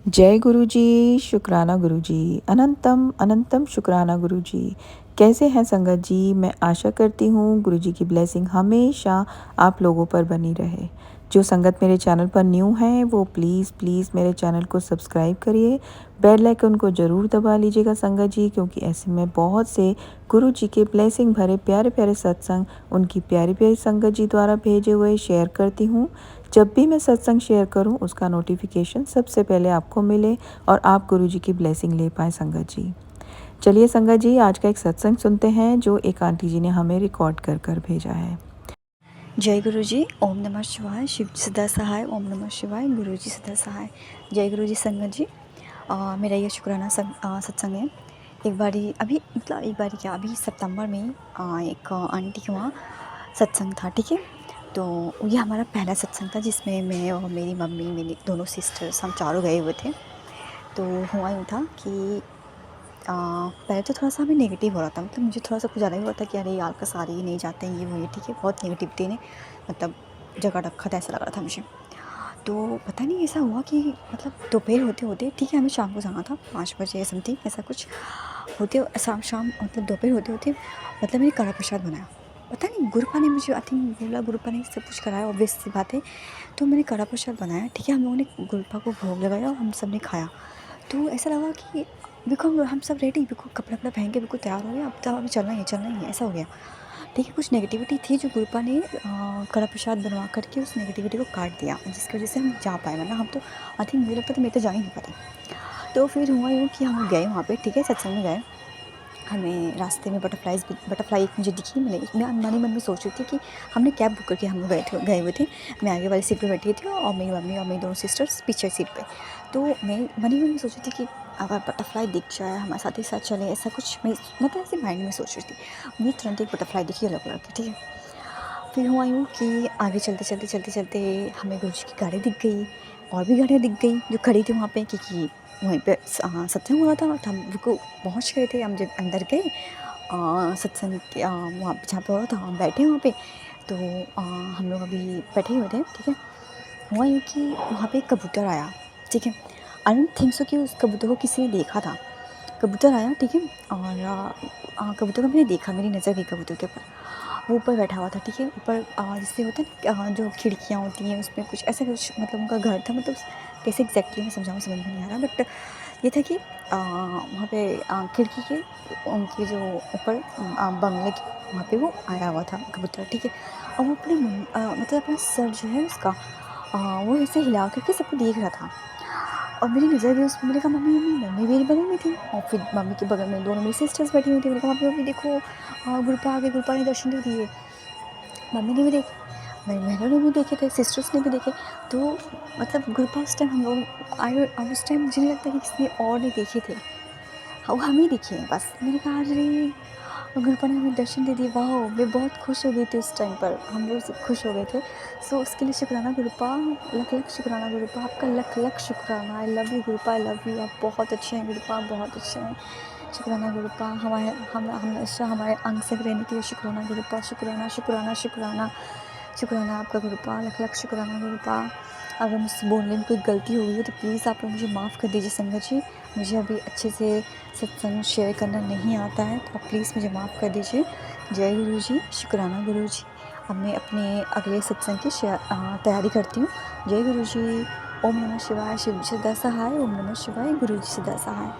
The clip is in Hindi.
जय गुरु जी, शुक्राना गुरु जी, अनंतम अनंतम शुक्राना गुरु जी। कैसे हैं संगत जी? मैं आशा करती हूँ गुरु जी की ब्लेसिंग हमेशा आप लोगों पर बनी रहे। जो संगत मेरे चैनल पर न्यू हैं वो प्लीज़ प्लीज़ मेरे चैनल को सब्सक्राइब करिए, बेल आइकन को ज़रूर दबा लीजिएगा संगत जी, क्योंकि ऐसे में बहुत से गुरु जी के ब्लेसिंग भरे प्यारे प्यारे सत्संग उनकी प्यारी प्यारी संगत जी द्वारा भेजे हुए शेयर करती हूँ। जब भी मैं सत्संग शेयर करूं उसका नोटिफिकेशन सबसे पहले आपको मिले और आप गुरु जी की ब्लेसिंग ले पाएँ संगत जी। चलिए संगत जी, आज का एक सत्संग सुनते हैं जो एक आंटी जी ने हमें रिकॉर्ड कर कर भेजा है। जय गुरु जी, ओम नमः शिवाय। शिव जी सदा सहाय, ओम नमः शिवाय। गुरु जी सदा सहाय। जय गुरु जी संगत जी। मेरा ये शुक्राना सत्संग है। एक बारी अभी मतलब एक बारी क्या अभी सितंबर में एक आंटी के वहाँ सत्संग था, ठीक है। तो ये हमारा पहला सत्संग था जिसमें मैं और मेरी मम्मी, मेरी दोनों सिस्टर्स, हम चारों गए हुए थे। तो हुआ यूँ था कि पहले तो थोड़ा-सा हमें नेगेटिव हो रहा था, मतलब मुझे थोड़ा-सा कुछ ज़्यादा ही हुआ था कि अरे यार कस आ रही है, नहीं जाते हैं, ये वो ये, ठीक है। बहुत नेगेटिविटी ने मतलब जगह रखा था, ऐसा लग रहा था मुझे। तो पता नहीं ऐसा हुआ कि मतलब दोपहर होते-होते, ठीक है, हमें शाम को जाना था 5 बजे समथिंग ऐसा कुछ होते शाम मतलब दोपहर होते-होते मतलब मैंने कड़ा प्रसाद बनाया। पता नहीं गुरुपा ने मुझे आई थिंक बोला, गुरुपा ने सब कुछ कराया, ऑब्वियस सी बात है। तो मैंने कड़ा प्रसाद बनाया, ठीक है, हम लोगों ने गुरुपा को भोग लगाया और हम सब ने खाया। तो ऐसा लगा कि बिल्कुल हम सब रेडी, बिल्कुल कपड़ा-वपड़ा पहन के बिल्कुल तैयार हो गए, अब तो अभी चलना ही है, ऐसा हो गया। ठीक है, कुछ नेगेटिविटी थी जो गुरुपा ने कड़ा प्रसाद बनवा कर के उस नेगेटिविटी को काट दिया, जिसकी वजह से हम जा पाए, वरना हम तो आई थिंक मुझे लगता था मैं तो जा ही नहीं पाती। तो फिर हुआ यूँ कि हम गए वहाँ पे, ठीक है, सत्संग में गए। हमें रास्ते में बटरफ्लाई एक मुझे दिखी। मैं मन ही मन में सोच रही थी कि हमने कैब बुक करके हम लोग गए हुए थे। मैं आगे वाली सीट पे बैठी थी और मेरी मम्मी और मेरी दोनों सिस्टर्स पीछे सीट पे। तो मैं मन ही मन में सोच रही थी कि अगर बटरफ्लाई दिख जाए हमारे साथ ही साथ चले, ऐसा कुछ मैं मतलब ऐसे माइंड में सोच रही थी। मुझे तुरंत एक बटरफ्लाई दिखी अलग कलर की, ठीक है। फिर हुआ यूँ कि आगे चलते हमें गुरु जी की गाड़ी दिख गई, और भी गाड़ियाँ दिख गई जो खड़ी थी वहाँ पे, क्योंकि वहीं पे सत्संग हो रहा था। तो हम बिल्कुल पहुँच गए थे। हम जब अंदर गए सत्संग के वहाँ पे जहाँ पे हो रहा था, हम बैठे वहाँ पे। तो हम लोग अभी बैठे हुए थे, ठीक है। हुआ यूँ कि वहाँ पे एक कबूतर आया, ठीक है। आई डोंट थिंक सो कि उस कबूतर को किसी ने देखा था। कबूतर आया, ठीक है। और कबूतर को मैंने देखा, मेरी नज़र गई कबूतर के ऊपर। वो ऊपर बैठा हुआ था, ठीक है। ऊपर जैसे होता है ना जो खिड़कियाँ होती हैं उसमें कुछ ऐसा कुछ मतलब उनका घर था, मतलब कैसे एग्जैक्टली मैं समझाऊँ समझ में नहीं आ रहा, बट ये था कि वहाँ पे खिड़की के उनके जो ऊपर बंगले के वहाँ पे वो आया हुआ था कबूतर, ठीक है। और वो अपने मतलब अपना सर जो है उसका वो ऐसे हिला करके सबको देख रहा था। और मेरी नज़र गई उस पे, मैंने कहा मम्मी मम्मी, मम्मी मेरे बगल में थी और फिर मम्मी के बगल में दोनों मेरी सिस्टर्स बैठी हुई थी। मैंने कहा मम्मी मम्मी देखो, गुरुपा आ गए, गुरुपा ने दर्शन दे दिए। मम्मी ने भी देखे, मेरी बहनों ने भी देखे थे, सिस्टर्स ने भी देखे। तो मतलब गुरुपा उस टाइम हम लोग आए, अब उस टाइम मुझे नहीं लगता कि किसी और ने देखे थे, वो हम ही दिखे हैं बस। मैंने कहा अरे गुरुपा ने हमें दर्शन दे दिए, वाह। मैं बहुत खुश हो गई थी उस टाइम पर, हम लोग सब खुश हो गए थे। सो उसके लिए शुक्राना गुरुपा, लख लख शुक्राना गुरुपा, आपका लख लख शुक्राना। I love you गुरुपा, I love you, आप बहुत अच्छे हैं गुरुपा, बहुत अच्छे हैं। शुक्राना गुरुपा, हमारे हम हमेशा हमारे अंग संग रहने के लिए शुक्राना गुरुपा, शुक्राना शुक्राना शुक्राना शुक्राना आपका गुरुपा, लख लख शुक्राना गुरुपा। अगर मुझसे बोलने में कोई गलती हो गई है तो प्लीज़ आप लोग मुझे माफ़ कर दीजिए संगत जी। मुझे अभी अच्छे से सत्संग शेयर करना नहीं आता है, तो आप प्लीज़ मुझे माफ़ कर दीजिए। जय गुरु जी, शुक्राना गुरु जी। अब मैं अपने अगले सत्संग की तैयारी करती हूँ। जय गुरु जी। ओम नमः शिवाय। शिव जी सदा सहाय। ओम नमः शिवाय। गुरु जी सदा सहाय।